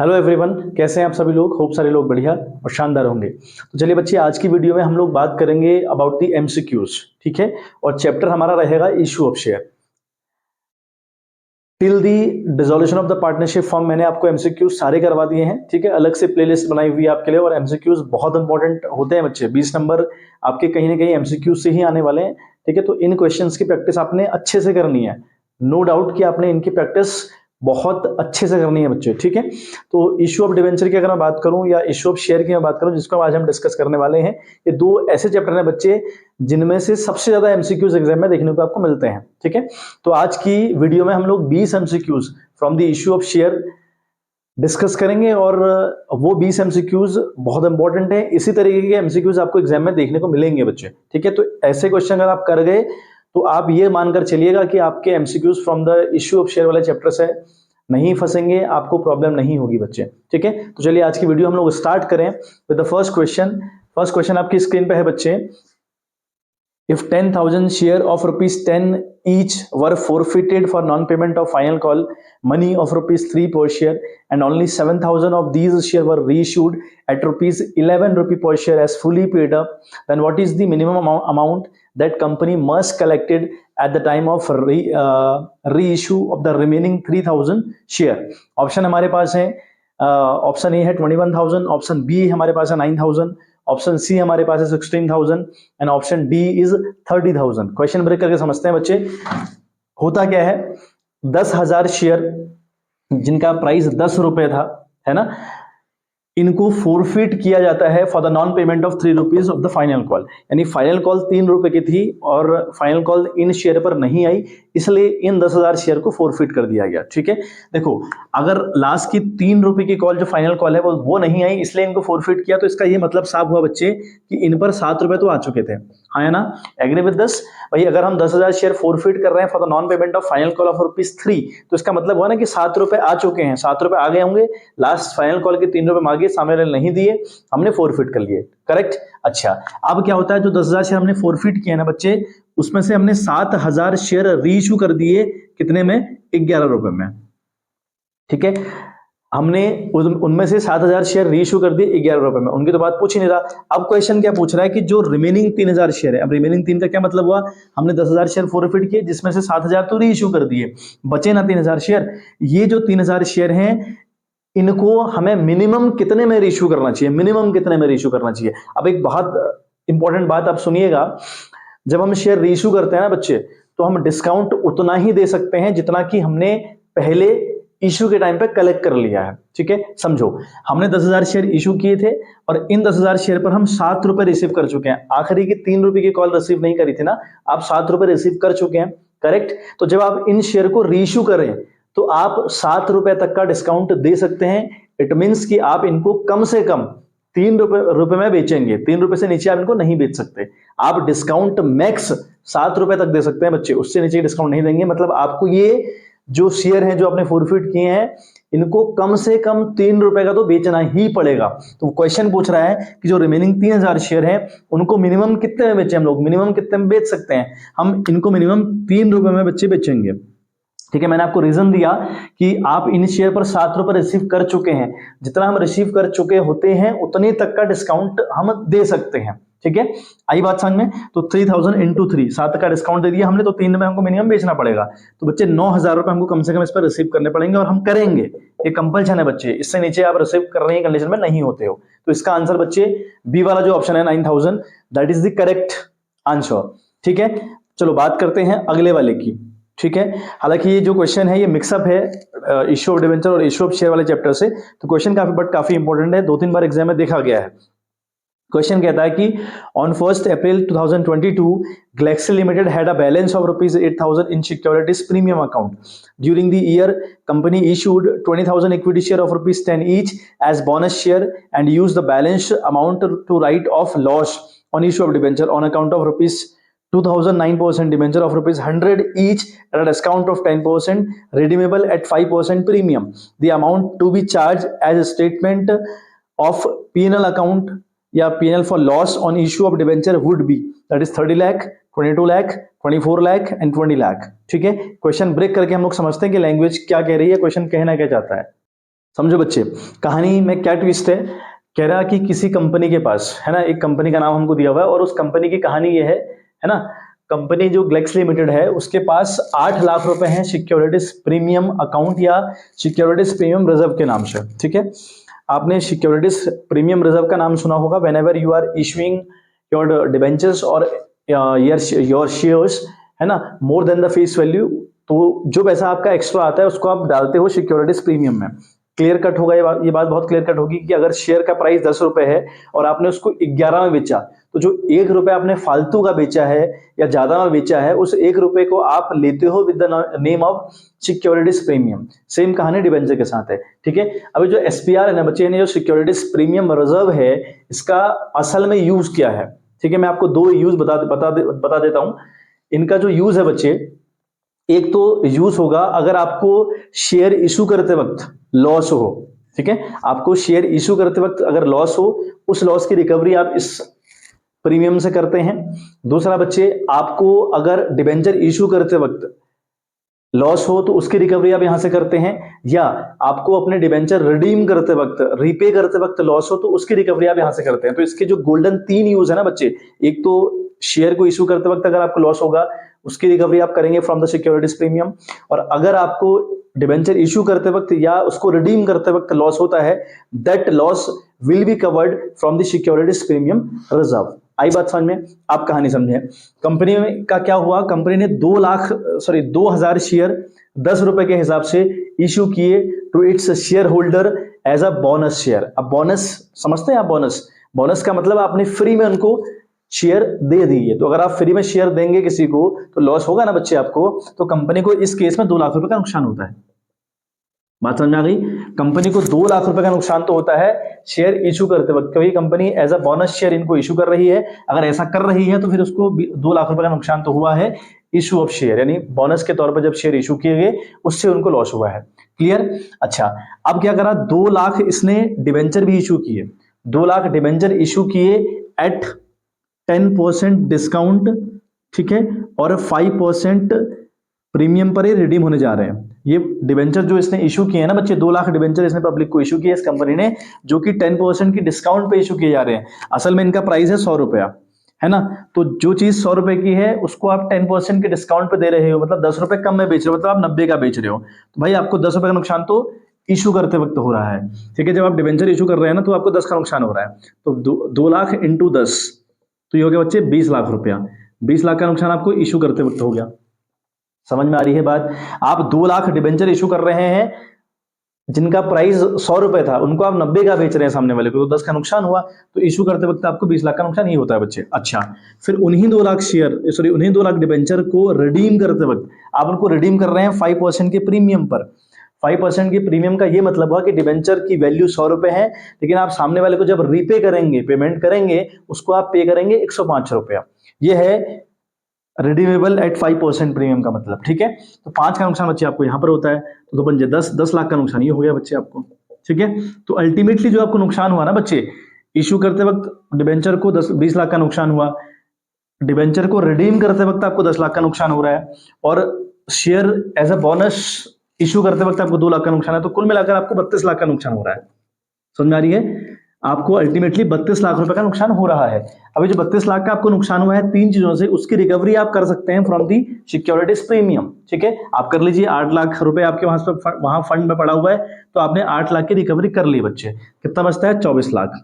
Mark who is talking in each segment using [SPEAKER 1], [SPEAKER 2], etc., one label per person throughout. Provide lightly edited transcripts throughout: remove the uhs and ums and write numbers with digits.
[SPEAKER 1] Hello everyone, कैसे हैं आप सभी लोग। होप सारे लोग बढ़िया और शानदार होंगे। तो चलिए बच्चे, आज की वीडियो में हम लोग बात करेंगे अबाउट दी एमसीक्यूज, ठीक है। और चैप्टर हमारा रहेगा issue of share till the dissolution of the partnership form. मैंने आपको एमसीक्यूज सारे करवा दिए हैं, ठीक है। अलग से प्लेलिस्ट बनाई हुई है आपके लिए। और एमसीक्यूज बहुत इंपॉर्टेंट होते हैं बच्चे, 20 नंबर आपके कहीं ना कहीं एमसीक्यूज से ही आने वाले हैं, ठीक है। तो इन क्वेश्चंस की प्रैक्टिस आपने अच्छे से करनी है। नो डाउट कि आपने इनकी प्रैक्टिस बहुत अच्छे से करनी है बच्चे, ठीक है। तो इशू ऑफ डिवेंचर की अगर मैं बात करूं या इशू ऑफ शेयर की मैं बात करूं, जिसको आज हम डिस्कस करने वाले हैं, ये दो ऐसे चैप्टर हैं बच्चे जिनमें से सबसे ज्यादा एमसीक्यूज एग्जाम में देखने को आपको मिलते हैं, ठीक है। तो आज की वीडियो में हम लोग 20 MCQs from the issue of share discuss करेंगे। और वो 20 एमसीक्यूज बहुत इंपॉर्टेंट है। इसी तरीके के एमसीक्यूज आपको एग्जाम में देखने को मिलेंगे बच्चे, ठीक है। तो ऐसे क्वेश्चन अगर आप कर गए तो आप ये मानकर चलिएगा कि आपके MCQs from the issue of share वाले चैप्टर से नहीं फंसेंगे, आपको प्रॉब्लम नहीं होगी बच्चे, ठीक है। तो चलिए आज की वीडियो हम लोग स्टार्ट करें with the first question. First question आपकी स्क्रीन पे है बच्चे। If 10,000 share of rupees 10 each were forfeited for non-payment of final call money of rupees 3 per share, and only 7,000 of these shares were reissued at rupees 11 rupee per share as fully paid up, then what is the minimum amount that company must collected at the time of reissue of the remaining 3,000 share? Option हमारे पास है, option A है 21,000, option B हमारे पास है 9,000, option C हमारे पास है 16,000 and option D is 30,000। Question break करके समझते हैं बच्चे। होता क्या है, 10,000 शेयर जिनका प्राइस 10 रुपए था, है ना, इनको फोरफिट किया जाता है for the non payment of 3 rupees of the final call. यानी फाइनल कॉल 3 रुपए की थी और फाइनल कॉल इन शेयर पर नहीं आई, इसलिए इन 10,000 शेयर को फोरफिट कर दिया गया, ठीक है। देखो, अगर लास्ट की 3 रुपए की कॉल जो फाइनल कॉल है वो नहीं आई, इसलिए इनको फोरफिट किया, तो इसका ये मतलब साफ हुआ बच्चे कि इन पर 7 रुपए तो आ चुके थे, हाँ है ना। एग्री विद दिस भाई। अगर हम 10,000 शेयर फोरफिट कर रहे हैं for the non payment of final call of rupees 3, तो इसका मतलब हुआ ना कि 7 रुपए आ चुके हैं, 7 रुपए आ गए होंगे। लास्ट फाइनल कॉल के 3 रुपए मांगे, सामने वाले नहीं दिए, हमने फोरफिट कर लिए, करेक्ट। अच्छा, अब क्या होता है, जो 10,000 शेयर हमने फोरफिट किया ना बच्चे, उसमें से हमने 7,000 शेयर रीइश्यू कर दिए, कितने में, 11 रुपए में, ठीक है। हमने उनमें से 7,000 शेयर रीइश्यू कर दिए 11 रुपए में, उनकी तो बात पूछ ही नहीं रहा। अब क्वेश्चन क्या पूछ रहा है कि जो रिमेनिंग 3,000 शेयर है, अब रिमेनिंग 3 का क्या मतलब हुआ, हमने 10,000 शेयर फोरफिट किए, जिसमें से 7,000 तो रीइश्यू कर दिए, बचे ना 3,000 शेयर। ये जो 3,000 शेयर हैं, इनको हमें मिनिमम कितने में रीइश्यू करना चाहिए, मिनिमम कितने में रीइश्यू करना चाहिए। अब एक बहुत इंपॉर्टेंट बात आप सुनिएगा, जब हम शेयर रीइश्यू करते हैं ना बच्चे, तो हम डिस्काउंट उतना ही दे सकते हैं जितना कि हमने पहले इश्यू के टाइम पे कलेक्ट कर लिया है, ठीक है। समझो, हमने 10,000 शेयर इश्यू किए थे और इन 10,000 शेयर पर हम 7 रुपए रिसीव कर चुके हैं। आखिरी की 3 रुपए की कॉल रिसीव नहीं करी थी ना, आप 7 रुपए रिसीव कर चुके हैं, करेक्ट। तो जब आप इन शेयर को रीइश्यू करें तो आप 7 रुपए तक का डिस्काउंट दे सकते हैं। इट मींस कि आप इनको कम से कम 3 रुपए में बेचेंगे, 3 रुपए से नीचे आप इनको नहीं बेच सकते। आप डिस्काउंट मैक्स 7 रुपए तक दे सकते हैं बच्चे, उससे नीचे डिस्काउंट नहीं देंगे। मतलब आपको ये जो शेयर हैं जो आपने फोरफिट किए हैं, इनको कम से कम 3 रुपए का तो बेचना ही पड़ेगा। तो क्वेश्चन पूछ रहा है कि जो रिमेनिंग 3,000 शेयर हैं, उनको मिनिमम कितने में बेचें हम लोग, मिनिमम कितने में बेच सकते हैं हम, इनको मिनिमम 3 रुपए में बच्चे बेचेंगे, ठीक है। मैंने आपको रीजन दिया कि आप इन शेयर पर 7 रुपए रिसीव कर चुके हैं, जितना हम रिसीव कर चुके होते हैं उतने तक का डिस्काउंट हम दे सकते हैं, ठीक है। आई बात समझ में। तो 3,000 इंटू 3, 7 का डिस्काउंट दे दिया हमने, तो 3 में हमको मिनिमम बेचना पड़ेगा। तो बच्चे 9,000 रुपए हमको कम से कम इस पर रिसीव करने पड़ेंगे, और हम करेंगे, ये कंपल्शन है बच्चे। इससे नीचे आप रिसीव करने की कंडीशन में नहीं होते हो। तो इसका आंसर बच्चे बी वाला जो ऑप्शन है 9,000, that is the correct answer, ठीक है। चलो बात करते हैं अगले वाले की, ठीक है। हालांकि ये जो क्वेश्चन है ये मिक्सअप है इश्यू ऑफ डिवेंचर और इश्यू ऑफ शेयर वाले चैप्टर से, तो क्वेश्चन काफी इंपॉर्टेंट है, 2-3 बार एग्जाम में देखा गया है। क्वेश्चन कहता है कि on 1 April 2022 Glaxo Limited had a balance of rupees 8,000 in securities premium account. During the year, company issued 20,000 equity share of rupees 10 each as bonus share and used the balance amount to write off loss on issue of debenture on account of rupees 2,009% debenture of rupees 100 each at a discount of 10%, redeemable at 5% premium. The amount to be charged as a statement of P&L account या P&L for loss on issue of debenture would be, that is 30 lakh, 22 lakh, 24 lakh and 20 lakh, ठीक है। Question break करके हम लोग समझते हैं कि language क्या कह रही है, क्वेश्चन कहना क्या चाहता है। समझो बच्चे, कहानी में क्या ट्विस्ट है, कह रहा कि किसी कंपनी के पास है ना, एक कंपनी का नाम हमको दिया हुआ है और उस कंपनी की कहानी ये है ना, कंपनी जो ग्लेक्स लिमिटेड है उसके पास 8 लाख रुपए हैं सिक्योरिटीज प्रीमियम अकाउंट या सिक्योरिटीज प्रीमियम रिजर्व के नाम से। ठीक है, आपने सिक्योरिटीज प्रीमियम रिजर्व का नाम सुना होगा, whenever you are issuing your debentures और योर शेयर्स, है ना, more than the face value, तो जो पैसा आपका एक्स्ट्रा आता है उसको आप डालते हो सिक्योरिटीज प्रीमियम में। क्लियर कट होगा ये बात बहुत क्लियर कट होगी कि अगर शेयर का प्राइस 10 रुपए है और आपने उसको 11 में बेचा, तो जो 1 रुपए आपने फालतू का बेचा है या ज्यादा में बेचा है, उस 1 रुपए को आप लेते हो with the name of securities premium. Same कहानी डिबेंचर के साथ है। ठीक है, अभी जो एसपीआर है ना बच्चे, जो सिक्योरिटीज प्रीमियम रिजर्व है, इसका असल में यूज क्या है? ठीक है, मैं आपको 2 यूज बता देता हूं। इनका जो यूज है बच्चे, एक तो यूज होगा अगर आपको शेयर इशू करते वक्त लॉस हो। ठीक है, आपको शेयर इशू करते वक्त अगर लॉस हो, उस लॉस की रिकवरी आप इस प्रीमियम से करते हैं। दूसरा बच्चे, आपको अगर डिबेंचर इशू करते वक्त लॉस हो तो उसकी रिकवरी आप यहां से करते हैं, या आपको अपने डिबेंचर रिडीम करते वक्त, रीपे करते वक्त लॉस हो तो उसकी रिकवरी आप यहां से करते हैं। तो इसके जो गोल्डन 3 यूज है ना बच्चे, एक तो शेयर को इशू करते वक्त अगर आपको लॉस होगा उसकी रिकवरी आप करेंगे फ्रॉम द सिक्योरिटीज प्रीमियम, और अगर आपको डिबेंचर इशू करते वक्त या उसको रिडीम करते वक्त लॉस होता है, that loss will be covered from the securities premium reserve. आई बात समझ में? आप कहानी समझे। कंपनी में का क्या हुआ, कंपनी ने 2,000 शेयर 10 रुपए के हिसाब से इशू किए to its share holder as a bonus share. अब बोनस समझते हैं आप? बोनस का मतलब आपने फ्री में उनको शेयर दे दिए। तो अगर आप फ्री में शेयर देंगे किसी को तो लॉस होगा ना बच्चे आपको, तो कंपनी को इस केस में 2 लाख रुपए का नुकसान होता है। बात समझ में आ गई? कंपनी को 2 लाख रुपए का नुकसान तो होता है शेयर इशू करते वक्त, क्योंकि company as a bonus share इनको इशू कर रही है। अगर ऐसा कर रही है तो फिर उसको 2 लाख रुपए का नुकसान तो हुआ है इशू ऑफ शेयर, यानी बोनस के तौर पर जब शेयर इशू किए गए उससे उनको लॉस हुआ है। क्लियर? अच्छा, अब क्या करा, 2 लाख इसने डिबेंचर भी इशू किए, 2 लाख डिबेंचर इशू किए एट 10% डिस्काउंट। ठीक है, और 5% प्रीमियम पर ही रिडीम होने जा रहे हैं। ये डिबेंचर जो इसने इशू किए हैं ना बच्चे, 2 लाख डिबेंचर इसने पब्लिक को इशू किए इस कंपनी ने, जो कि 10% की डिस्काउंट पे इशू किए जा रहे हैं। असल में इनका प्राइस है 100 रुपया, है ना, तो जो चीज 100 रुपए की है उसको आप 10% के डिस्काउंट पे दे रहे हो, मतलब 10 रुपए कम में बेच रहे हो, मतलब आप 90 का बेच रहे हो। तो भाई आपको 10 रुपए का नुकसान तो इशू करते वक्त हो रहा है। ठीक है, जब आप डिबेंचर इशू कर रहे हैं ना तो आपको 10 का नुकसान हो रहा है। तो 2 लाख इंटू 10, तो ये हो गया बच्चे 20 लाख रुपया। 20 लाख का नुकसान आपको इशू करते वक्त हो गया। समझ में आ रही है बात? आप 2 लाख डिबेंचर इशू कर रहे हैं जिनका प्राइस 100 रुपए था, उनको आप 90 का बेच रहे हैं सामने वाले को, तो 10 का नुकसान हुआ। तो इशू करते वक्त आपको 20 लाख का नुकसान ही होता है बच्चे। अच्छा, फिर उन्हीं 2 लाख डिबेंचर को रिडीम करते वक्त आप उनको रिडीम कर रहे हैं 5% के प्रीमियम पर। 5% की प्रीमियम का ये मतलब हुआ कि डिबेंचर की वैल्यू 100 रुपए है, लेकिन आप सामने वाले को जब रीपे करेंगे, पेमेंट करेंगे, उसको आप पे करेंगे 105 रुपया। ये है रिडीमेबल एट 5% प्रीमियम का मतलब। ठीक है, तो 5 का नुकसान बच्चे आपको यहां पर होता है, तो 2 पंजे 10 लाख का नुकसान ये हो गया बच्चे आपको। ठीक है, तो अल्टीमेटली जो आपको नुकसान हुआ ना बच्चे, इशू करते वक्त डिबेंचर को 20 लाख का नुकसान हुआ, डिबेंचर को रिडीम करते वक्त आपको 10 लाख का नुकसान हो रहा है, और share as a bonus issue करते वक्त आपको 2 लाख का नुकसान है। तो कुल मिलाकर आपको 32 लाख का नुकसान हो रहा है। समझ में आ रही है? आपको अल्टीमेटली 32 लाख रुपए का नुकसान हो रहा है। अभी जो 32 लाख का आपको नुकसान हुआ है 3 चीजों से, उसकी रिकवरी आप कर सकते हैं फ्रॉम दी सिक्योरिटीज प्रीमियम। ठीक है, आप कर लीजिए। 8 लाख रुपए आपके वहां फंड में पड़ा हुआ है, तो आपने 8 लाख की रिकवरी कर ली बच्चे। कितना बचता है? 24 लाख।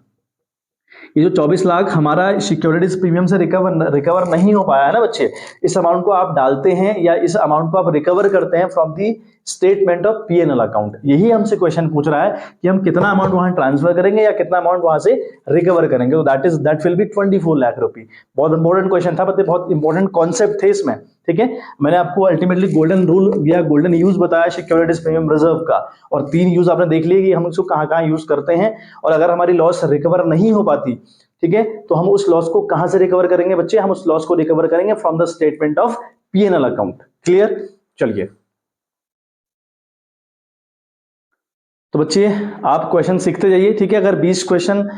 [SPEAKER 1] ये जो 24 लाख हमारा सिक्योरिटीज प्रीमियम से रिकवर नहीं हो पाया है ना बच्चे, इस अमाउंट को आप डालते हैं या इस अमाउंट को आप रिकवर करते हैं from the statement of PNL account. यही हमसे क्वेश्चन पूछ रहा है कि हम कितना अमाउंट वहां ट्रांसफर करेंगे या कितना अमाउंट वहां से रिकवर करेंगे। तो दैट विल बी 24 लाख रुपी। बहुत इंपॉर्टेंट क्वेश्चन था, बहुत इंपॉर्टेंट कॉन्सेप्ट थे इसमें। ठीक है, मैंने आपको अल्टीमेटली गोल्डन रूल या गोल्डन यूज बताया सिक्योरिटीज प्रीमियम रिजर्व का, और 3 यूज आपने देख लिए कि हम उसको कहां यूज करते हैं, और अगर हमारी लॉस रिकवर नहीं हो पाती, ठीक है, तो हम उस लॉस को कहां से रिकवर करेंगे बच्चे? हम उस लॉस को रिकवर करेंगे from the statement of PNL account. Clear? चलिए, तो बच्चे आप क्वेश्चन सीखते जाइए। ठीक है, अगर 20 क्वेश्चन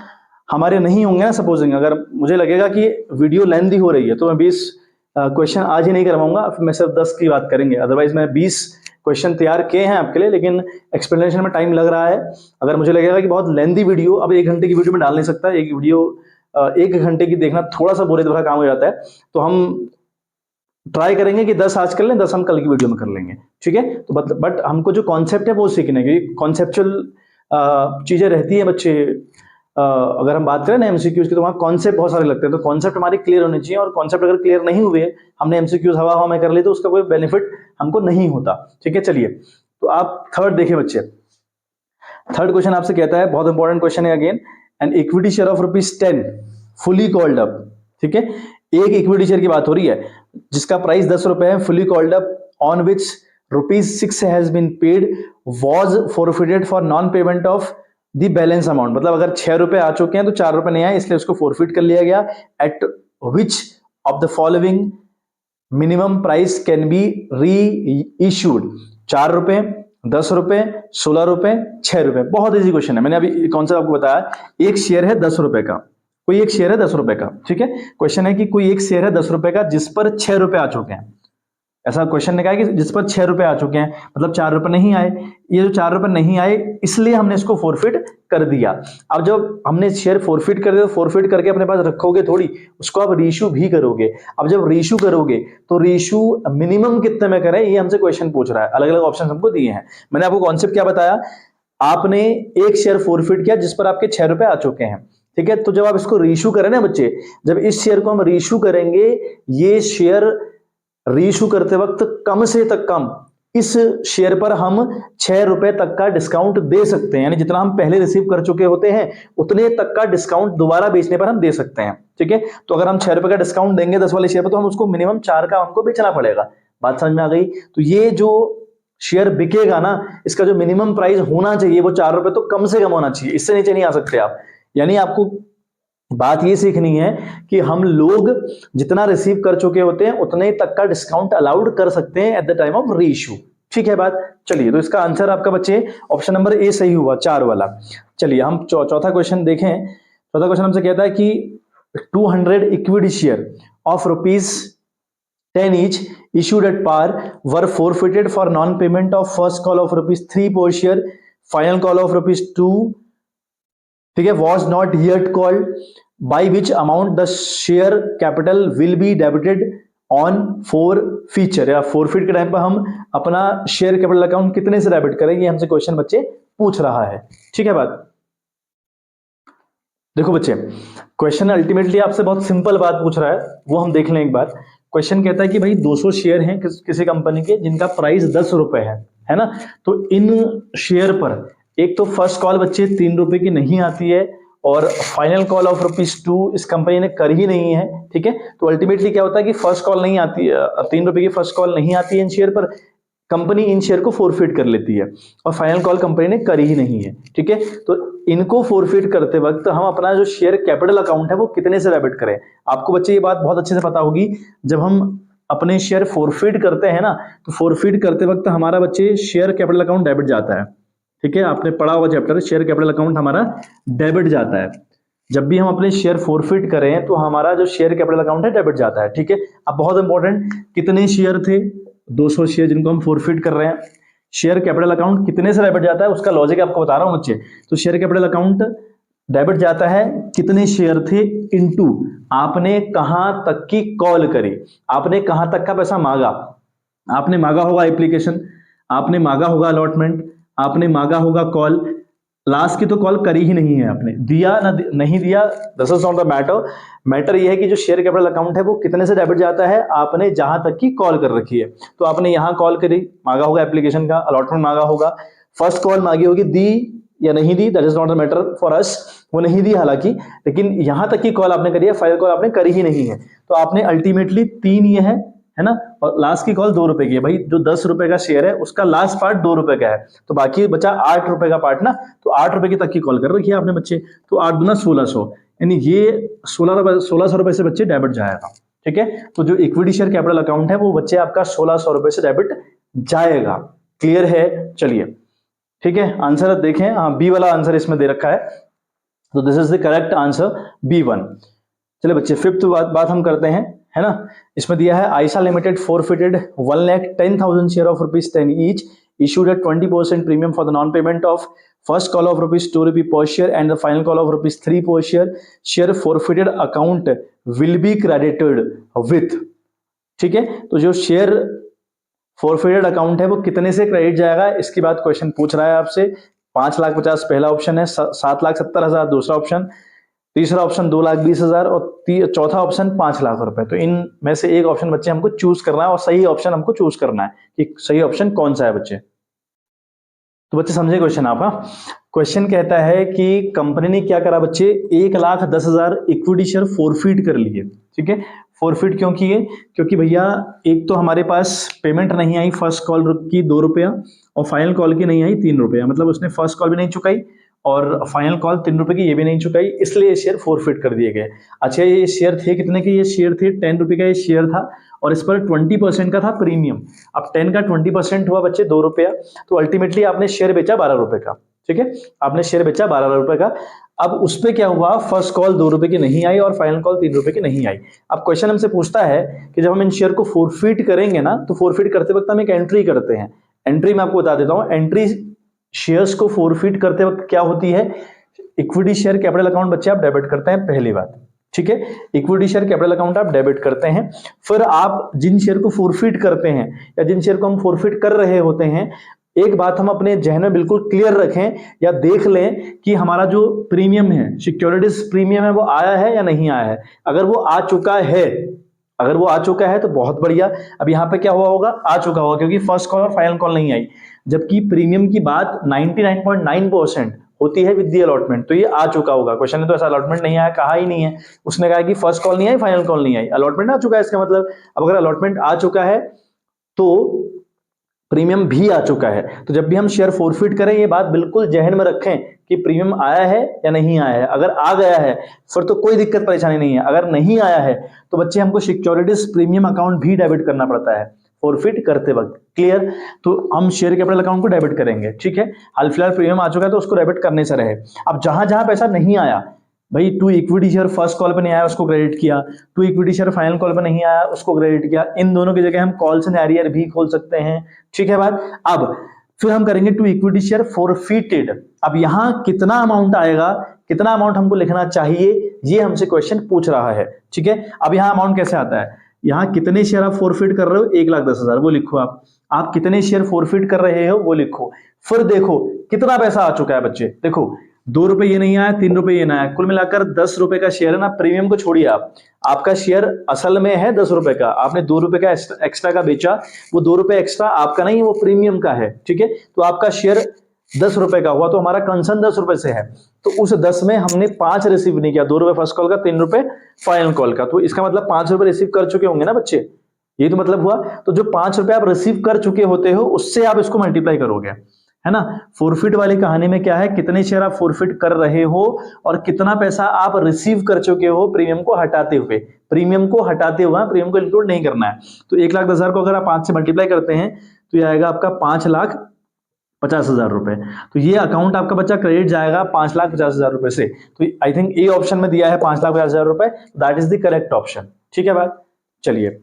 [SPEAKER 1] हमारे नहीं होंगे ना, सपोजिंग अगर मुझे लगेगा कि वीडियो लेंथी हो रही है, तो मैं 20 क्वेश्चन आज ही नहीं करवाऊंगा, मैं सिर्फ 10 की बात करेंगे। अदरवाइज मैं 20 क्वेश्चन तैयार किए हैं आपके लिए, लेकिन एक्सप्लेनेशन में टाइम लग रहा है। अगर मुझे लगेगा कि बहुत लेंथी वीडियो, अब 1 घंटे की वीडियो में डाल नहीं सकता, एक वीडियो 1 घंटे की देखना थोड़ा सा बोरियत भरा काम हो जाता है, तो हम ट्राई करेंगे कि 10 आज कर लें, 10 हम कल की वीडियो में कर लेंगे, ठीक है। तो बट हमको जो कॉन्सेप्ट है वो सीखने की, कॉन्सेप्चुअल चीजें रहती है बच्चे। अगर हम बात करें ना एमसीक्यूज की, तो वहाँ कॉन्सेप्ट बहुत सारे लगते हैं, तो कॉन्सेप्ट हमारे क्लियर होने चाहिए, और कॉन्सेप्ट अगर क्लियर नहीं हुए, हमने एमसीक्यूज हवा हवा में कर ली, तो उसका कोई बेनिफिट हमको नहीं होता, ठीक है। चलिए, तो आप थर्ड देखिए बच्चे, थर्ड क्वेश्चन आपसे कहता है, बहुत इंपॉर्टेंट क्वेश्चन है again, an equity share of ₹10 fully called up, ठीक है। एक इक्विटी शेयर की बात हो रही है जिसका प्राइस 10 रुपए है, fully called up, on which ₹6 has been paid, was forfeited for non payment of the balance amount. मतलब अगर 6 रुपए आ चुके हैं तो 4 रुपए नहीं आए, इसलिए उसको फॉरफिट कर लिया गया। Eight which of the following minimum price can be री इश्यूड? 4 रुपए, 10 रुपए, 16 रुपए, 6 रुपए। बहुत इजी क्वेश्चन है, मैंने अभी कॉन्सेप्ट आपको बताया। एक शेयर है 10 रुपए का, कोई एक शेयर है 10 रुपए का, ठीक है। क्वेश्चन है कि कोई एक शेयर है 10 रुपए का जिस पर 6 रुपए आ चुके हैं। ऐसा क्वेश्चन ने कहा कि जिस पर 6 रुपए आ चुके हैं, मतलब 4 रुपए नहीं आए। ये जो 4 रुपए नहीं आए, इसलिए हमने इसको फोरफिट कर दिया। अब जब हमने शेयर फोरफिट कर दिया, तो फोरफिट करके अपने पास रखोगे थोड़ी, उसको आप रीइश्यू भी करोगे। अब जब रीइश्यू करोगे तो रीइश्यू मिनिमम कितने में करें, ये हमसे क्वेश्चन पूछ रहा है। अलग अलग ऑप्शन हमको दिए हैं। मैंने आपको कॉन्सेप्ट क्या बताया, आपने एक शेयर फोरफिट किया जिस पर आपके 6 रुपए आ चुके हैं, ठीक है। तो जब आप इसको रीइश्यू करें ना बच्चे, जब इस शेयर को हम रीइश्यू करेंगे, ये शेयर रीइश्यू करते वक्त कम से तक कम इस शेयर पर हम 6 रुपए तक का डिस्काउंट दे सकते हैं, यानी जितना हम पहले रिसीव कर चुके होते हैं उतने तक का डिस्काउंट दोबारा बेचने पर हम दे सकते हैं, ठीक है। तो अगर हम 6 रुपए का डिस्काउंट देंगे 10 वाले शेयर पर, तो हम उसको मिनिमम 4 का हमको बेचना पड़ेगा। बात समझ में आ गई? तो ये जो शेयर बिकेगा ना, इसका जो मिनिमम प्राइस होना चाहिए वो 4 रुपए तो कम से कम होना चाहिए, इससे नीचे नहीं आ सकते आप। यानी आपको बात ये सीखनी है कि हम लोग जितना रिसीव कर चुके होते हैं उतने तक का डिस्काउंट अलाउड कर सकते हैं at the time of reissue, ठीक है बात। चलिए, तो इसका आंसर आपका बच्चे ऑप्शन नंबर ए सही हुआ, 4 वाला। चलिए हम चौथा क्वेश्चन देखें। चौथा क्वेश्चन हमसे कहता है कि 200 equity share of ₹10 each issued at par were forfeited for non-payment of first call of ₹3 per share, final call of ₹2, ठीक है, was not yet called, by which amount the share capital will be debited on forfeiture। या forfeit के time पर हम अपना share capital account कितने से debit करेंगे, हमसे क्वेश्चन बच्चे पूछ रहा है, ठीक है बात। देखो बच्चे, क्वेश्चन अल्टीमेटली आपसे बहुत सिंपल बात पूछ रहा है, वो हम देख लें एक बार। क्वेश्चन कहता है कि भाई 200 शेयर हैं किसी कंपनी के जिनका प्राइस 10 रुपए है ना। तो इन शेयर पर एक तो फर्स्ट कॉल बच्चे 3 रुपए की नहीं आती है, और फाइनल कॉल ऑफ ₹2 इस कंपनी ने कर ही नहीं है, ठीक है। तो अल्टीमेटली क्या होता है कि फर्स्ट कॉल नहीं आती है, 3 रुपए की फर्स्ट कॉल नहीं आती है इन शेयर पर, कंपनी इन शेयर को फोरफिट कर लेती है, और फाइनल कॉल कंपनी ने करी ही नहीं है, ठीक है। तो इनको फोरफिट करते वक्त हम अपना जो शेयर कैपिटल अकाउंट है वो कितने से डेबिट करें। आपको बच्चे ये बात बहुत अच्छे से पता होगी, जब हम अपने शेयर फोरफिट करते हैं ना, तो फोरफिट करते वक्त हमारा बच्चे शेयर कैपिटल अकाउंट डेबिट जाता है, ठीक है। आपने पढ़ा हुआ चैप्टर, शेयर कैपिटल अकाउंट हमारा डेबिट जाता है। जब भी हम अपने शेयर फोरफिट करें तो हमारा जो शेयर कैपिटल अकाउंट है डेबिट जाता है, ठीक है। अब बहुत इंपॉर्टेंट, कितने शेयर थे, 200 शेयर जिनको हम फोरफिट कर रहे हैं, शेयर कैपिटल अकाउंट कितने से डेबिट जाता है, उसका लॉजिक आपको बता रहा हूं बच्चे। तो शेयर कैपिटल अकाउंट डेबिट जाता है, कितने शेयर थे इनटू आपने कहां तक की कॉल करी, आपने कहां तक का पैसा मांगा। आपने मांगा होगा एप्लीकेशन, आपने मांगा होगा अलॉटमेंट, आपने मांगा होगा कॉल, लास्ट की तो कॉल करी ही नहीं है आपने, दिया ना नहीं दिया, this is not the matter. Matter ये है कि जो शेयर कैपिटल अकाउंट है वो कितने से डेबिट जाता है, आपने जहां तक की कॉल कर रखी है। तो आपने यहां कॉल करी, मांगा होगा एप्लीकेशन का, अलॉटमेंट मांगा होगा, फर्स्ट कॉल मांगी होगी, दी या नहीं दी, that is not the matter for us, वो नहीं दी हालांकि, लेकिन यहां तक की कॉल आपने करी है, फाइनल कॉल आपने करी ही नहीं है। तो आपने अल्टीमेटली 3 ये है ना, और लास्ट की कॉल 2 रुपए की है। भाई जो 10 रुपए का शेयर है उसका लास्ट पार्ट 2 रुपए का है, तो बाकी बचा 8 रुपए का पार्ट ना, तो 8 रुपए की तक की कॉल कर रखी है आपने बच्चे। तो 8 दूना 1600, यानी ये 1600 रुपए से बच्चे डेबिट जाएगा, ठीक है। तो जो इक्विटी शेयर कैपिटल अकाउंट है वो बच्चे आपका 1600 रुपए से डेबिट जाएगा। क्लियर है? चलिए ठीक है, आंसर देखें, हाँ बी वाला आंसर इसमें दे रखा है, तो this is the correct answer B1। चलिए बच्चे, फिफ्थ बात हम करते हैं। है ना। इसमें दिया है Ayesha limited forfeited 1,10,000 share of ₹10 each, issued at 20% premium for the non-payment of first call of ₹2 per share and the final call of ₹3 per share. Share forfeited account will be credited with, ठीक है। तो जो share forfeited account है वो कितने से credit जाएगा, इसकी बात क्वेश्चन पूछ रहा है आपसे। 5,50,000 पहला ऑप्शन है, 7,70,000 दूसरा ऑप्शन, तीसरा ऑप्शन 2,20,000 और चौथा ऑप्शन 5 लाख रुपए। तो इन में से एक ऑप्शन बच्चे हमको चूज करना है और सही ऑप्शन हमको चूज करना है कि सही ऑप्शन कौन सा है बच्चे। तो बच्चे समझे क्वेश्चन आप। हाँ, क्वेश्चन कहता है कि कंपनी ने क्या करा बच्चे, 1,10,000 इक्विटी शेयर फोरफीट कर लिए, ठीक है। फोरफीट क्यों किए, क्योंकि भैया एक तो हमारे पास पेमेंट नहीं आई फर्स्ट कॉल की ₹2 और फाइनल कॉल की नहीं आई ₹3, मतलब उसने फर्स्ट कॉल भी नहीं चुकाई और फाइनल कॉल ₹3 की ये भी नहीं चुकाई, इसलिए ये शेयर फोरफिट कर दिए गए। अच्छा, ये शेयर थे कितने के, ये शेयर थे ₹10 का ये शेयर था और इस पर 20% का था प्रीमियम। अब 10 का 20% हुआ बच्चे ₹2, तो अल्टीमेटली आपने शेयर बेचा ₹12 का, ठीक है। आपने शेयर बेचा ₹12 का। अब उस पर क्या हुआ, फर्स्ट कॉल ₹2 की नहीं आई और फाइनल कॉल ₹3 की नहीं आई। अब क्वेश्चन हमसे पूछता है कि जब हम इन शेयर को फोरफिट करेंगे ना, तो फोरफिट करते वक्त हम एक एंट्री करते हैं। एंट्री मैं आपको बता देता हूं, एंट्री शेयर्स को फोरफिट करते वक्त क्या होती है, इक्विटी शेयर कैपिटल अकाउंट बच्चे आप डेबिट करते हैं, पहली बात, ठीक है। इक्विटी शेयर कैपिटल अकाउंट आप डेबिट करते हैं। फिर आप जिन शेयर को फोरफिट करते हैं या जिन शेयर को हम फोरफिट कर रहे होते हैं, एक बात हम अपने जहन में बिल्कुल क्लियर रखें या देख लें कि हमारा जो प्रीमियम है, सिक्योरिटीज प्रीमियम है, वो आया है या नहीं आया है। अगर वो आ चुका है, अगर वो आ चुका है तो बहुत बढ़िया। अब यहां पे क्या हुआ होगा, आ चुका होगा, क्योंकि फर्स्ट कॉल और फाइनल कॉल नहीं आई। जबकि प्रीमियम की बात 99.9% होती है विद द अलॉटमेंट, तो ये आ चुका होगा। क्वेश्चन में तो ऐसा अलॉटमेंट नहीं आया, कहा ही नहीं है, उसने कहा कि फर्स्ट कॉल नहीं आई, फाइनल कॉल नहीं आई, अलॉटमेंट आ चुका है इसका मतलब। अब अगर अलॉटमेंट आ चुका है तो प्रीमियम भी आ चुका है। तो जब भी हम शेयर फोरफिट करें, ये बात बिल्कुल जहन में रखें कि प्रीमियम आया है या नहीं आया है। अगर आ गया है फिर तो कोई दिक्कत परेशानी नहीं है, अगर नहीं आया है तो बच्चे हमको सिक्योरिटीज प्रीमियम अकाउंट भी डेबिट करना पड़ता है फोरफिट करते वक्त, क्लियर। तो हम शेयर कैपिटल अकाउंट को डेबिट करेंगे, ठीक है। हाल फिलहाल प्रीमियम आ चुका है तो उसको डेबिट करने से रहे। अब जहां जहां पैसा नहीं आया, भाई 2 इक्विटी शेयर फर्स्ट कॉल पे नहीं आया उसको क्रेडिट किया, 2 इक्विटी शेयर फाइनल कॉल पे नहीं आया उसको क्रेडिट किया, इन दोनों की जगह हम कॉल्स एंड एरियर भी खोल सकते हैं, ठीक है बात। अब फिर हम करेंगे 2 इक्विटी शेयर फोरफिटेड। अब यहां कितना अमाउंट आएगा, कितना अमाउंट हमको लिखना चाहिए, ये हमसे क्वेश्चन पूछ रहा है, ठीक है। अब यहां अमाउंट कैसे आता है, यहां कितने शेयर आप फोरफिट कर रहे हो, 1,10,000 वो लिखो। आप कितने शेयर फोरफिट कर रहे हो वो लिखो। फिर देखो कितना पैसा आ चुका है बच्चे, देखो ₹2 ये नहीं आया, ₹3 ये नहीं आया, कुल मिलाकर ₹10 का शेयर है ना। प्रीमियम को छोड़िए आप, आपका शेयर असल में है ₹10 का, आपने ₹2 का एक्स्ट्रा का बेचा, वो ₹2 एक्स्ट्रा आपका नहीं, वो प्रीमियम का है, ठीक है। तो आपका शेयर ₹10 का हुआ, तो हमारा कंसर्न ₹10 से है। तो उस 10 में हमने 5 रिसीव नहीं किया, ₹2 फर्स्ट कॉल का, ₹3 फाइनल कॉल का, तो इसका मतलब ₹5 रिसीव कर चुके होंगे ना बच्चे, ये तो मतलब हुआ। तो जो ₹5 आप रिसीव कर चुके होते हो उससे आप इसको मल्टीप्लाई करोगे, है ना। फोरफिट वाली कहानी में क्या है, कितने शेयर आप फोरफिट कर रहे हो और कितना पैसा आप रिसीव कर चुके हो प्रीमियम को हटाते हुए, प्रीमियम को हटाते हुए, प्रीमियम को इंक्लूड नहीं करना है। तो 1,10,000 को अगर आप 5 से मल्टीप्लाई करते हैं तो ये आएगा आपका ₹5,50,000। तो ये अकाउंट आपका बच्चा क्रेडिट जाएगा ₹5,50,000 से। तो आई थिंक ए ऑप्शन में दिया है ₹5,50,000, that is the correct option, ठीक है बात। चलिए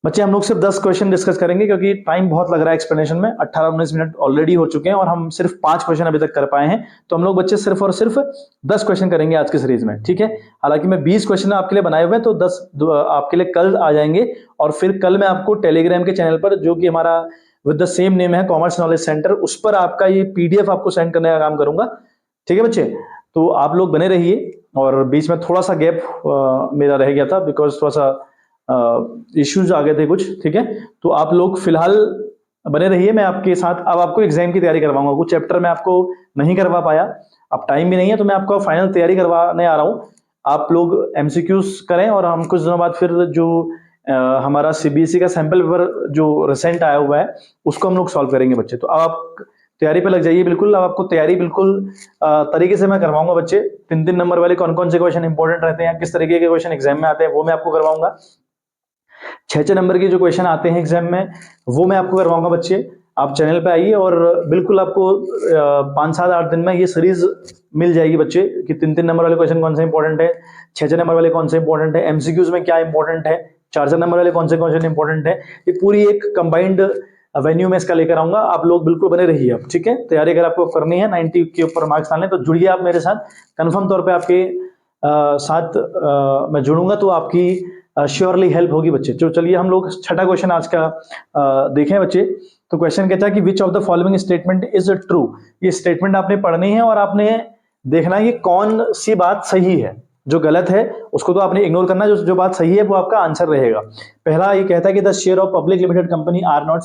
[SPEAKER 1] बच्चे, हम लोग सिर्फ 10 क्वेश्चन डिस्कस करेंगे क्योंकि टाइम बहुत लग रहा है एक्सप्लेनेशन में, 18-19 मिनट ऑलरेडी हो चुके हैं और हम सिर्फ 5 क्वेश्चन अभी तक कर पाए हैं। तो हम लोग बच्चे सिर्फ और सिर्फ 10 क्वेश्चन करेंगे आज के सीरीज में, ठीक है। हालांकि मैं 20 क्वेश्चन आपके लिए बनाए हुए हैं, तो 10 आपके लिए कल आ जाएंगे। और फिर कल मैं आपको टेलीग्राम के चैनल पर, जो कि हमारा विद द सेम नेम है कॉमर्स नॉलेज सेंटर, उस पर आपका ये पीडीएफ आपको सेंड करने का काम करूंगा, ठीक है बच्चे। तो आप लोग बने रहिए। और बीच में थोड़ा सा गैप मेरा रह गया था बिकॉज थोड़ा सा इश्यूज आ गए थे कुछ, ठीक है। तो आप लोग फिलहाल बने रहिए, मैं आपके साथ अब आपको एग्जाम की तैयारी करवाऊंगा। कुछ चैप्टर मैं आपको नहीं करवा पाया, अब टाइम भी नहीं है, तो मैं आपको फाइनल तैयारी करवाने आ रहा हूं। आप लोग एमसीक्यूज करें और हम कुछ दिनों बाद फिर जो हमारा सीबीएसई का सैंपल पेपर जो रिसेंट आया हुआ है उसको हम लोग सॉल्व करेंगे बच्चे। तो अब आप तैयारी पे लग जाइए बिल्कुल। अब आपको तैयारी बिल्कुल तरीके से मैं करवाऊंगा बच्चे। 3-3 नंबर वाले कौन कौन से क्वेश्चन इंपॉर्टेंट रहते हैं, किस तरीके के क्वेश्चन एग्जाम में आते हैं, वो मैं आपको करवाऊंगा। 6-6 नंबर के जो क्वेश्चन आते हैं एग्जाम में वो मैं आपको करवाऊंगा बच्चे। आप चैनल पे आइए और बिल्कुल आपको 5-7-8 दिन में ये सीरीज मिल जाएगी बच्चे कि 3-3 नंबर वाले क्वेश्चन कौन से इंपॉर्टेंट है, 6-6 नंबर वाले कौन से इंपॉर्टेंट है, एमसीक्यूज में क्या इंपॉर्टेंट है, 4-4 नंबर वाले कौन से क्वेश्चन इंपॉर्टेंट है। ये पूरी एक कंबाइंड वेन्यू में इसका लेकर आऊंगा, आप लोग बिल्कुल बने रहिए। अब ठीक है, तैयारी अगर आपको करनी है 90 के ऊपर मार्क्स लाने, तो जुड़िए आप मेरे साथ, कंफर्म तौर पे आपके साथ मैं जुड़ूंगा तो आपकी श्योरली हेल्प होगी बच्चे। तो चलिए हम लोग छठा क्वेश्चन आज का देखें बच्चे। तो क्वेश्चन कहता है कि which of the following statement is true. ये स्टेटमेंट आपने पढ़नी है और आपने देखना है कि कौन सी बात सही है, जो गलत है उसको तो आपने इग्नोर करना है, जो बात सही है वो आपका आंसर रहेगा। पहला ये कहता है कि the share of public limited company are not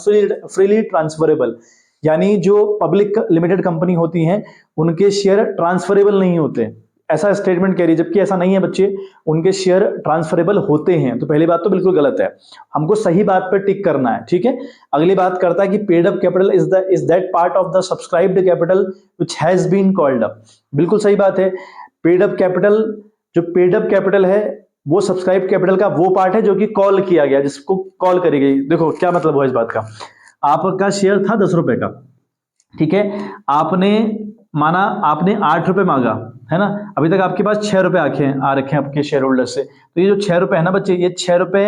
[SPEAKER 1] freely transferable, यानी जो पब्लिक लिमिटेड कंपनी होती हैं उनके शेयर ट्रांसफरेबल नहीं होते, ऐसा स्टेटमेंट कह रही है, जबकि ऐसा नहीं है बच्चे, उनके शेयर ट्रांसफरेबल होते हैं। तो पहली बात तो बिल्कुल गलत है, हमको सही बात पर टिक करना है। ठीक है, अगली बात करता है कि paid up capital is that part of the subscribed capital which has been called up. बिल्कुल सही बात है, पेड अप कैपिटल, जो पेड अप कैपिटल है वो सब्सक्राइब कैपिटल का वो पार्ट है जो कि कॉल किया गया, जिसको कॉल करी गई। देखो क्या मतलब हुआ इस बात का, आपका शेयर था 10 रुपए का, ठीक है, आपने माना आपने 8 रुपए मांगा, है ना, अभी तक आपके पास 6 रुपए आ रखे हैं आपके शेयर होल्डर से। तो ये जो 6 रुपए है ना बच्चे, ये 6 रुपए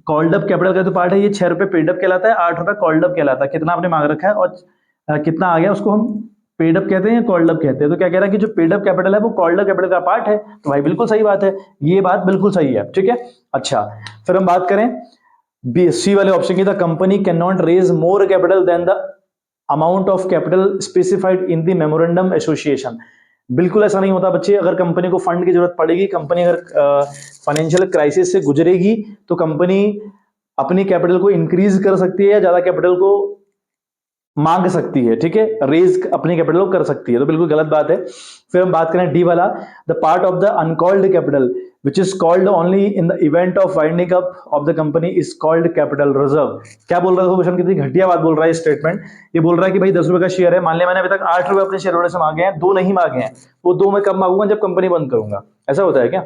[SPEAKER 1] कॉल्ड अप कैपिटल का जो पार्ट है, ये 6 रुपए पेड अप कहलाता है, 8 रुपए कॉल्ड अप कहलाता है। कितना आपने मांग रखा है और कितना आ गया, उसको हम पेड अप कहते हैं, कॉल्ड अप कहते हैं। तो क्या कह रहा है कि जो पेड अप कैपिटल है वो कॉल्ड अप कैपिटल का पार्ट है। तो भाई बिल्कुल सही बात है, ये बात बिल्कुल सही है। ठीक है, अच्छा फिर हम बात करें बी सी वाले ऑप्शन की, the company can not raise more capital than the amount of capital specified in the memorandum association. बिल्कुल ऐसा नहीं होता बच्चे, अगर कंपनी को फंड की जरूरत पड़ेगी, कंपनी अगर फाइनेंशियल क्राइसिस से गुजरेगी, तो कंपनी अपनी कैपिटल को इंक्रीज कर सकती है या ज्यादा कैपिटल को मांग सकती है। ठीक है, रेज अपनी कैपिटल को कर सकती है, तो बिल्कुल गलत बात है। फिर हम बात करें डी वाला, the part of the uncalled capital which is called only in the event of winding up of the company is called capital reserve। क्या बोल रहा है क्वेश्चन, कितनी घटिया बात बोल रहा है स्टेटमेंट। ये बोल रहा है कि भाई 10 रुपए का शेयर है, मान लिया मैंने अभी तक 8 रुपए अपने शेयर होल्डर से मांगे हैं, 2 नहीं मांगे हैं, वो 2 मैं कब मांगूंगा, जब कंपनी बंद करूंगा। ऐसा होता है क्या?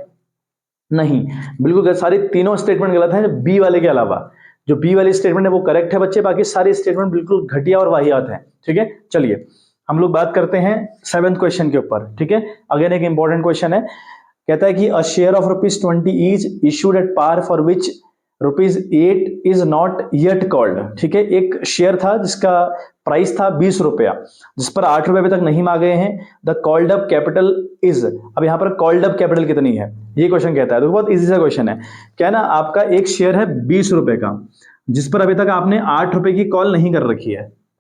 [SPEAKER 1] नहीं, बिल्कुल सारे तीनों स्टेटमेंट गलत हैं बी वाले के अलावा। जो बी वाली स्टेटमेंट है वो करेक्ट है बच्चे, बाकी सारे स्टेटमेंट बिल्कुल घटिया और वाहियात हैं। ठीक है, चलिए हम लोग बात करते हैं 7th क्वेश्चन के ऊपर। ठीक है, अगेन एक इंपॉर्टेंट क्वेश्चन है, कहता है कि a share of ₹20 is issued at par for which ₹8 is not yet called. ठीक है, एक शेयर था जिसका प्राइस था 20 रुपया, जिस पर 8 रुपए अभी तक नहीं मांगे हैं। The called up capital is, अब यहां पर कॉल्ड अप कैपिटल कितनी है ये क्वेश्चन कहता है। तो बहुत इजी सा क्वेश्चन है, क्या है ना, आपका एक शेयर है 20 रुपए का, जिस पर अभी तक आपने 8 रुपए की कॉल नहीं कर रखी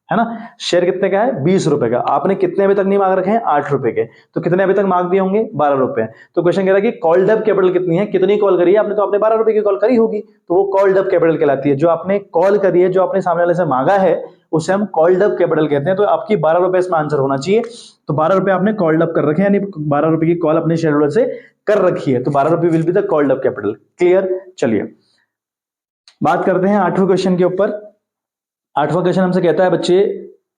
[SPEAKER 1] है ना। शेयर कितने का है? 20 रुपए का। आपने कितने अभी तक नहीं मांग रखे हैं? 8 रुपए के। तो कितने अभी तक मांग दिए होंगे? 12 रुपए। तो क्वेश्चन कह रहा है कि कॉल्ड अप कैपिटल कितनी है, कितनी कॉल करी है आपने? तो आपने 12 रुपए की कॉल करी होगी, तो वो कॉल्ड अप कैपिटल कहलाती है। जो आपने कॉल करी है, जो आपने सामने वाले से मांगा है, उसे हम कॉल्ड अप कैपिटल कहते हैं। तो आपकी 12 रुपए इसमें आंसर होना चाहिए। तो 12 रुपए आपने कॉल्ड अप कर रखे हैं, यानी 12 रुपए की कॉल अपने शेयर होल्डर से कर रखी है, तो 12 रुपए will be the called up capital. Clear? चलिए बात करते हैं 8वें क्वेश्चन के ऊपर। 8वां क्वेश्चन हमसे कहता है बच्चे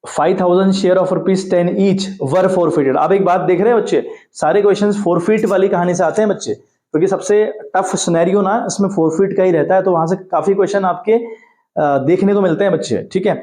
[SPEAKER 1] 5000 share of ₹10 each were forfeited. अब एक बात देख रहे हैं बच्चे, सारे क्वेश्चंस फॉरफिट वाली कहानी से आते हैं बच्चे, क्योंकि सबसे टफ सिनेरियो ना इसमें फॉरफिट का ही रहता है, तो वहां से काफी क्वेश्चन आपके देखने को मिलते हैं बच्चे। ठीक है,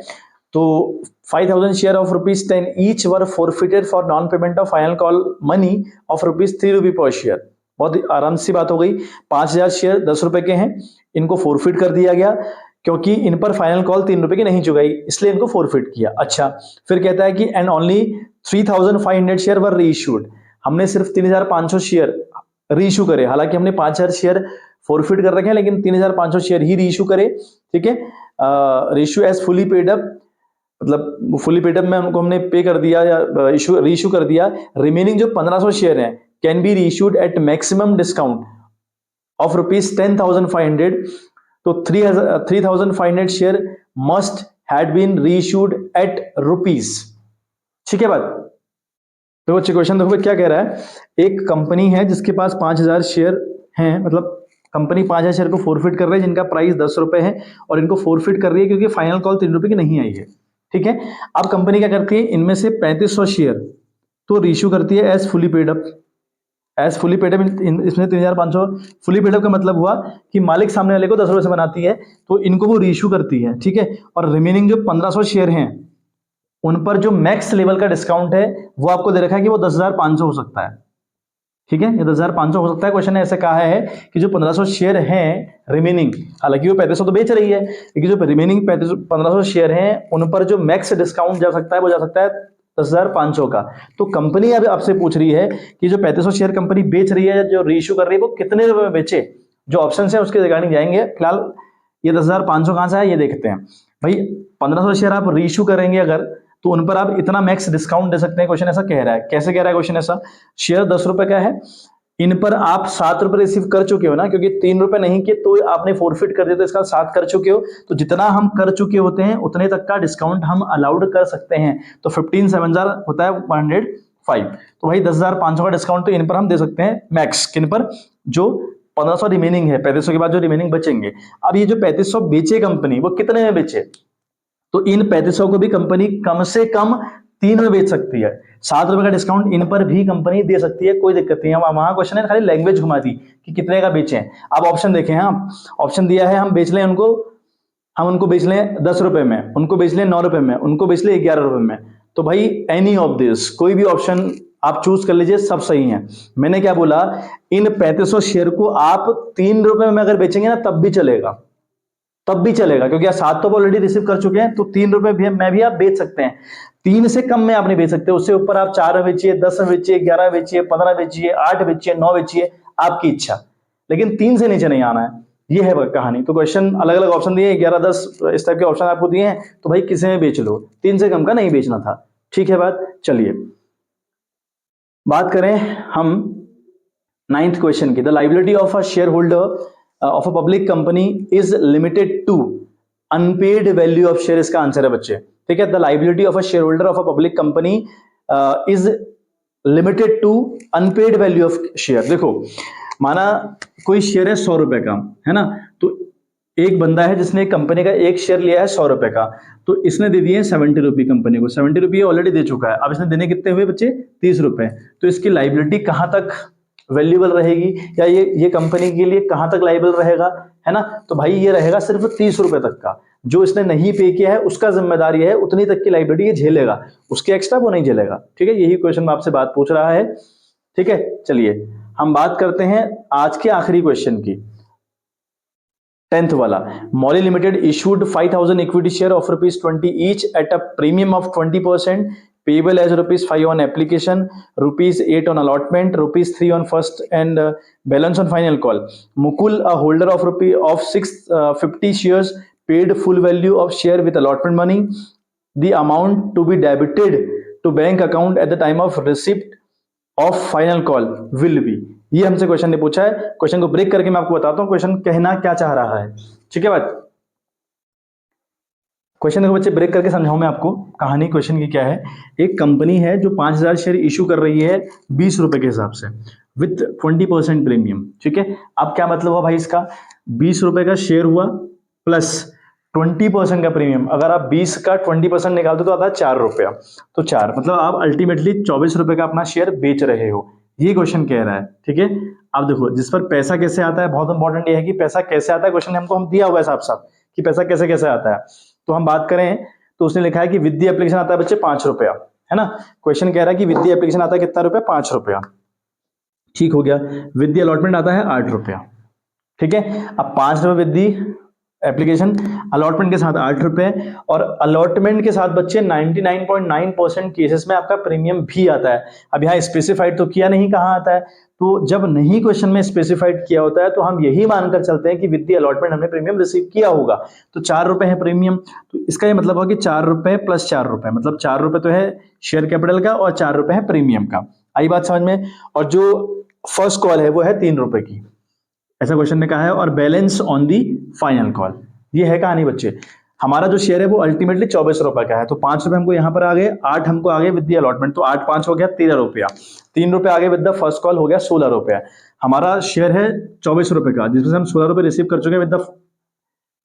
[SPEAKER 1] तो 5000 share of ₹10 each were forfeited for non payment of final call money of ₹3 पर शेयर। बहुत आराम सी बात हो गई। 5000 शेयर 10 रुपए के हैं, इनको फॉरफिट कर दिया गया क्योंकि इन पर फाइनल कॉल 3 रुपए की नहीं चुकाई, इसलिए इनको फॉरफिट किया। अच्छा, फिर कहता है कि and only 3500 share were reissued. हमने सिर्फ 3500 शेयर रीइश्यू करे, हालांकि हमने 5000 शेयर फॉरफिट कर रखे हैं, लेकिन 3500 शेयर ही रीइश्यू करे। ठीक है, reissue as fully paid up, मतलब फुली पेड अप में उनको हमने पे कर दिया या रीइश्यू कर दिया। रिमेनिंग जो 1500 शेयर हैं can be reissued at maximum discount of ₹10,500। तो 3500 share must had been reissued at ₹। ठीक है बात? तो बच्चे क्वेश्चन देखो क्या कह रहा है, एक कंपनी है जिसके पास 5000 शेयर हैं, मतलब कंपनी 5000 शेयर को फॉरफिट कर रही है जिनका प्राइस 10 रुपए है, और इनको फॉरफिट कर रही है क्योंकि फाइनल कॉल 3 रुपए की नहीं आई है। ठीक है, अब कंपनी क्या करती है, इनमें से 3500 शेयर तो रीइश्यू करती है as fully paid up, as fully paid up, इसमें 3,500 फुली पेड अप का मतलब हुआ कि मालिक सामने वाले को 10 रुपये से बनाती है तो इनको वो रीइश्यू करती है, ठीक है। और रिमेनिंग जो 1,500 शेयर हैं उन पर जो मैक्स लेवल का डिस्काउंट है वो आपको दे रखा है कि वो 10,500 हो सकता है, ठीक है। ये 10,500 हो सकता है। क्वेश्चन ने ऐसे कहा है कि जो 1,500 शेयर हैं रिमेनिंग, हालांकि वो 3500 तो बेच रही है, लेकिन जो रिमेनिंग 1,500 शेयर हैं उन पर जो मैक्स डिस्काउंट जा सकता है वो जा सकता है 10,500 का। तो कंपनी अब आपसे पूछ रही है कि जो 3500 शेयर कंपनी बेच रही है, जो रीइश्यू कर रही है, वो कितने रुपए में बेचे। जो ऑप्शन है उसके रिगार्डिंग जाएंगे। फिलहाल ये 10,500 कहां से है ये देखते हैं। भाई 1,500 शेयर आप रीइश्यू करेंगे अगर, तो उन पर आप इतना मैक्स डिस्काउंट दे सकते हैं। क्वेश्चन ऐसा कह रहा है। कैसे कह रहा है क्वेश्चन ऐसा? शेयर 10 रुपए का है, इन पर आप 7 रुपए रिसीव कर चुके हो ना, क्योंकि 3 रुपए नहीं किए तो आपने फोरफिट कर दिया, तो इसका 7 कर चुके हो। तो जितना हम कर चुके होते हैं उतने तक का डिस्काउंट हम अलाउड कर सकते हैं। तो 15,700 होता है 105। तो भाई 10,500 का डिस्काउंट तो इन पर हम दे सकते हैं मैक्स। किन पर? जो 1,500 रिमेनिंग है, 3500 के बाद जो रिमेनिंग बचेंगे। अब ये जो 3500 बेचे कंपनी, वो कितने में बेचे? तो इन 3500 को भी कंपनी कम से कम 3 में बेच सकती है। 7 रुपए का डिस्काउंट इन पर भी कंपनी दे सकती है, कोई दिक्कत नहीं है। वहां क्वेश्चन है खाली लैंग्वेज घुमा दी कि कितने का बेचे हैं। अब ऑप्शन देखें, हम ऑप्शन दिया है, हम बेच लें उनको, हम उनको बेच लें 10 रुपए में, उनको बेच लें 9 रुपए में, उनको बेच लें 11 रुपए में। तो भाई एनी ऑफ दिस, कोई भी ऑप्शन आप चूज कर लीजिए, सब सही है। मैंने क्या बोला, इन 3500 शेयर को आप 3 रुपए में अगर बेचेंगे ना तब भी चलेगा, तब भी चलेगा, क्योंकि आप 7 तो ऑलरेडी रिसीव कर चुके हैं। तो 3 रुपए भी में भी आप बेच सकते हैं। 3 से कम में आप नहीं बेच सकते, उससे ऊपर आप 4 में बेचिए, 10 में बेचिए, 11 बेचिए, 15 बेचिए, 8 बेचिए, 9 बेचिए, आपकी इच्छा, लेकिन 3 से नीचे नहीं आना है। ये है कहानी। तो क्वेश्चन अलग अलग ऑप्शन दिए, 11, 10 इस टाइप के ऑप्शन आपको दिए हैं, तो भाई किसी में बेच लो, 3 से कम का नहीं बेचना था। ठीक है बात। चलिए बात करें हम 9th क्वेश्चन की। The liability of a share holder of a public company is limited to unpaid value of share, इसका आंसर है बच्चे। ठीक है, the liability of a share holder of a public company is limited to unpaid value of share. देखो, माना कोई share है 100 रुपए का, है ना, तो एक बंदा है जिसने कंपनी का एक शेयर लिया है 100 रुपए का, तो इसने दे दिए 70 रुपये कंपनी को। 70 रुपये ऑलरेडी दे चुका है, अब इसने देने कितने हुए बच्चे? 30 रुपए। तो इसकी लाइबिलिटी कहां तक वैल्यूएबल रहेगी, या ये कंपनी के लिए कहां तक लाइबल रहेगा, है ना? तो भाई ये रहेगा सिर्फ 30 रुपए तक का। जो इसने नहीं पे किया है उसका जिम्मेदारी है, उतनी तक की लाइबिलिटी ये झेलेगा, उसके एक्स्ट्रा वो नहीं झेलेगा। ठीक है, यही क्वेश्चन आपसे बात पूछ रहा है। ठीक है, चलिए हम बात करते हैं आज के आखिरी क्वेश्चन की, 10th वाला। Molly limited issued 5,000 equity share of ₹20 each at a premium of 20%, payable as ₹5 on application, ₹8 on allotment, ₹3 on first, and balance on final call. Mukul, a holder of 650 shares, paid full value of share with allotment money. The amount to be debited to bank account at the time of receipt of final call will be. ये हमसे question ने पूछा है। Question को break करके मैं आपको बताता हूं क्वेश्चन कहना क्या चाह रहा है। ठीक है बात। क्वेश्चन को बच्चे ब्रेक करके समझाऊं मैं आपको। कहानी क्वेश्चन की क्या है, एक कंपनी है जो 5,000 शेयर इशू कर रही है 20 रुपए के हिसाब से विथ 20% प्रीमियम। ठीक है, अब क्या मतलब हुआ भाई इसका, 20 रुपए का शेयर हुआ प्लस 20% का प्रीमियम। अगर आप 20 का 20% निकालते तो आता है 4 रुपया, तो 4 मतलब आप अल्टीमेटली 24 रुपए का अपना शेयर बेच रहे हो। ये क्वेश्चन कह रहा है। ठीक है, अब देखो जिस पर पैसा कैसे आता है, बहुत इंपॉर्टेंट ये है कि पैसा कैसे आता है। क्वेश्चन हमको हम दिया हुआ है साफ साफ कि पैसा कैसे कैसे आता है। तो हम बात करें तो उसने लिखा है कि विद द एप्लीकेशन आता है बच्चे 5 रुपया, है ना। क्वेश्चन कह रहा है कि विद द एप्लीकेशन आता है कितना रुपया? 5 रुपया। ठीक हो गया। विद द अलॉटमेंट आता है 8 रुपया। ठीक है, अब 5 रुपए विद द एप्लीकेशन, अलॉटमेंट के साथ 8 रुपए, और अलॉटमेंट के साथ बच्चे 99.9% केसेस में आपका प्रीमियम भी आता है। अब यहाँ स्पेसिफाइड तो किया नहीं कहाँ आता है, तो जब नहीं क्वेश्चन में स्पेसिफाइड किया होता है तो हम यही मानकर चलते हैं कि विद द अलॉटमेंट हमने प्रीमियम रिसीव किया होगा। तो 4 रुपए है प्रीमियम, तो इसका ये मतलब होगा कि 4 रुपए प्लस 4 रुपए, मतलब 4 रुपए तो है शेयर कैपिटल का और 4 रुपए है प्रीमियम का। आई बात समझ में? और जो फर्स्ट कॉल है वो है 3 रुपए की, ऐसा क्वेश्चन ने कहा है, और balance on the final call. ये है कहानी बच्चे। हमारा जो शेयर है वो अल्टीमेटली 24 रुपए का है, तो 5 रुपए हमको यहां पर आ गए, 8 हमको आ गए विद दी अलॉटमेंट, तो 8 5 हो गया 13 रुपया, 3 रुपए आ गए विद द फर्स्ट कॉल, हो गया 16 रुपया। हमारा शेयर है 24 रुपए का, जिसमें से हम 16 रुपए रिसीव कर चुके हैं with the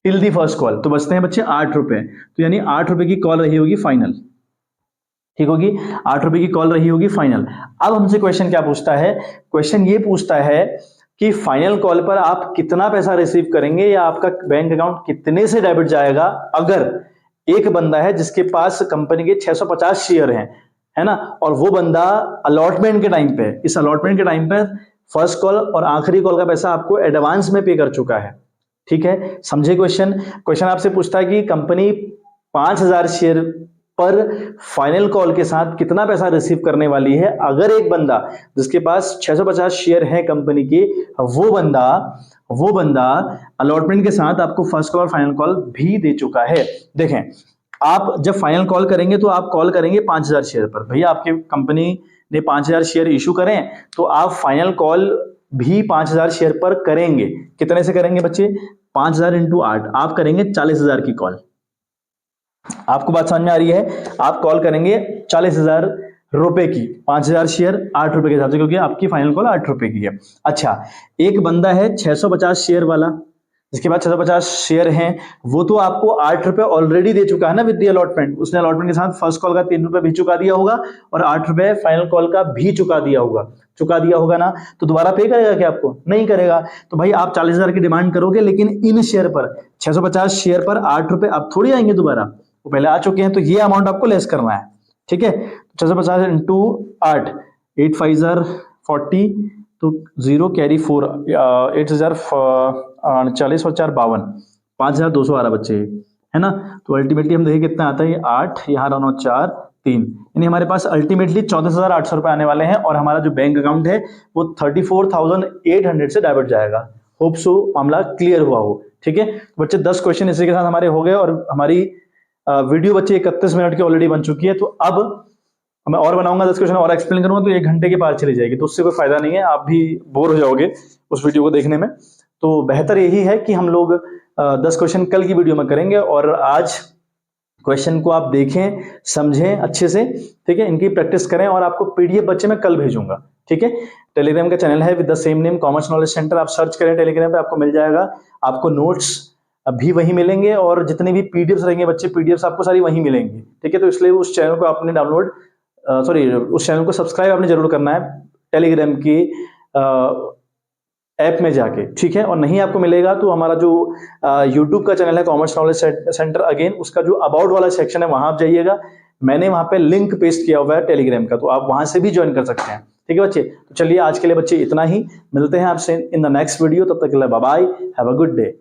[SPEAKER 1] till the first call, तो बचते हैं बच्चे 8 रुपए। तो यानी 8 रुपए की कॉल रही होगी फाइनल। ठीक होगी, 8 रुपए की कॉल रही होगी फाइनल। अब हमसे क्वेश्चन क्या पूछता है, क्वेश्चन ये पूछता है कि फाइनल कॉल पर आप कितना पैसा रिसीव करेंगे या आपका बैंक अकाउंट कितने से डेबिट जाएगा अगर एक बंदा है जिसके पास कंपनी के 650 शेयर हैं, है ना, और वो बंदा अलॉटमेंट के टाइम पे, इस अलॉटमेंट के टाइम पे फर्स्ट कॉल और आखिरी कॉल का पैसा आपको एडवांस में पे कर चुका है। ठीक है, समझे क्वेश्चन। क्वेश्चन आपसे पूछता है कि कंपनी 5000 शेयर पर फाइनल कॉल के साथ कितना पैसा रिसीव करने वाली है अगर एक बंदा जिसके पास 650 शेयर है कंपनी के, वो बंदा अलॉटमेंट के साथ आपको फर्स्ट कॉल और फाइनल कॉल भी दे चुका है। देखें, आप जब फाइनल कॉल करेंगे तो आप कॉल करेंगे 5000 शेयर पर, भैया आपकी कंपनी ने 5000 शेयर इशू करें तो आप फाइनल कॉल भी 5000 शेयर पर करेंगे। कितने से करेंगे बच्चे, 5000 इंटू 8, आप करेंगे 40,000 की कॉल। आपको बात समझ में आ रही है, आप कॉल करेंगे 40,000 रुपए की, 5000 शेयर 8 रुपए के हिसाब से, क्योंकि आपकी फाइनल कॉल 8 रुपए की है। अच्छा, एक बंदा है 650 शेयर वाला, जिसके बाद 650 शेयर हैं, वो तो आपको 8 रुपए ऑलरेडी दे चुका है ना विद द अलॉटमेंट। उसने अलॉटमेंट के साथ फर्स्ट कॉल का 3 रुपए भी चुका दिया होगा और 8 रुपए फाइनल कॉल का भी चुका दिया होगा ना, तो दोबारा पे करेगा क्या आपको, नहीं करेगा। तो भाई आप 40,000 की डिमांड करोगे, लेकिन इन शेयर पर 650 शेयर पर 8 रुपए अब थोड़ी आएंगे दोबारा, वो पहले आ चुके हैं, तो ये अमाउंट आपको लेस करना है। ठीक है, 650 इंटू 8, 8 5 40, तो 0 कैरी 4, 8040 और 4 52, 5212 बच्चे, है ना। तो अल्टीमेटली हम देखें कितना आता है, 8, यहाँ रहा 4 3, यानी हमारे पास अल्टीमेटली 14,800 रुपए आने वाले हैं और हमारा जो बैंक अकाउंट है वो 34,800 से डेबिट जाएगा। होप सो मामला क्लियर हुआ हो। ठीक है बच्चे, 10 क्वेश्चन इसी के साथ हमारे हो गए और हमारी वीडियो बच्चे 31 मिनट की ऑलरेडी बन चुकी है। तो अब मैं और बनाऊंगा 10 क्वेश्चन और एक्सप्लेन करूंगा तो 1 घंटे के पार चली जाएगी, तो उससे कोई फायदा नहीं है, आप भी बोर हो जाओगे उस वीडियो को देखने में। तो बेहतर यही है कि हम लोग 10 क्वेश्चन कल की वीडियो में करेंगे और आज क्वेश्चन को आप देखें, समझें अच्छे से। ठीक है, इनकी प्रैक्टिस करें और आपको पीडीएफ बच्चे मैं कल भेजूंगा। ठीक है, टेलीग्राम का चैनल है with the same name commerce knowledge centre, आप सर्च करें टेलीग्राम पे, आपको मिल जाएगा। आपको नोट्स भी वहीं मिलेंगे और जितने भी पीडीएफ रहेंगे बच्चे, पीडीएफ आपको सारी वहीं मिलेंगी। ठीक है, तो इसलिए उस चैनल को आपने उस चैनल को सब्सक्राइब आपने जरूर करना है टेलीग्राम की ऐप में जाके। ठीक है, और नहीं आपको मिलेगा तो हमारा जो यूट्यूब का चैनल है कॉमर्स नॉलेज सेंटर, अगेन उसका जो अबाउट वाला सेक्शन है वहां आप जाइएगा, मैंने वहां पे लिंक पेस्ट किया हुआ है टेलीग्राम का, तो आप वहां से भी ज्वाइन कर सकते हैं। ठीक है बच्चे, तो चलिए आज के लिए बच्चे इतना ही, मिलते हैं आपसे इन द नेक्स्ट वीडियो, तब तक के लिए bye bye, have a good day.